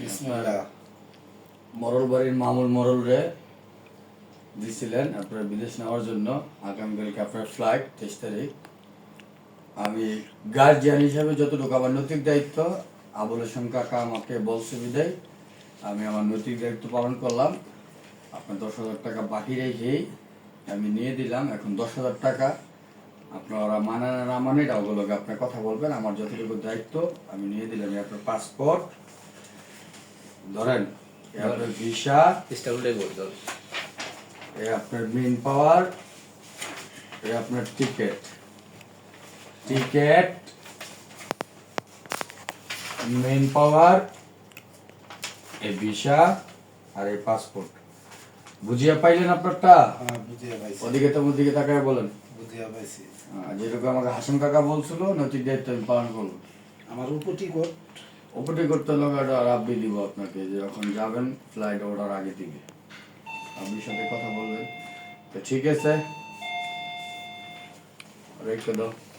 বিসমিল্লাহ। মরল বাড়ির মামুল মরল রে দিছিলেন আপনার বিদেশ নেওয়ার জন্য। আগামীকালকে আপনার ফ্লাইট 23 তারিখ। আমি গার্জিয়ান হিসাবে যতটুকু আমার নৈতিক দায়িত্ব আবুল হোসেন কাকা আমাকে বলছে বিদায় আমি আমার নৈতিক দায়িত্ব পালন করলাম। আপনার 10,000 টাকা বাকি রেখেই আমি নিয়ে দিলাম। এখন 10,000 টাকা আপনারা মানে না মানে এটা ওগুলোকে আপনার কথা বলবেন। আমার যতটুকু দায়িত্ব আমি নিয়ে দিলাম। আপনার পাসপোর্ট ধরেন, আপনার ভিসা, আপনার মেন পাওয়ার, আপনার টিকেট মেন পাওয়ার, এই ভিসা আর এই পাসপোর্ট বুঝিয়া পাইলেন আপনারটা? হ্যাঁ, বুঝিয়া পাইছি। ওদিকে তো ওদিকে তাকায় বলেন। বুঝিয়া পাইছি। যেরকম আমাকে হাসান কাকা বলছিল নৈতিক দায়িত্ব আমি পালন করবো। আমার উপটিকট ওপরে করতে হলে রাব্বি দিব আপনাকে, যখন যাবেন ফ্লাইট ওঠার আগে দিবে, আপনি সাথে কথা বলবেন। তো ঠিক আছে, রেখে দাও।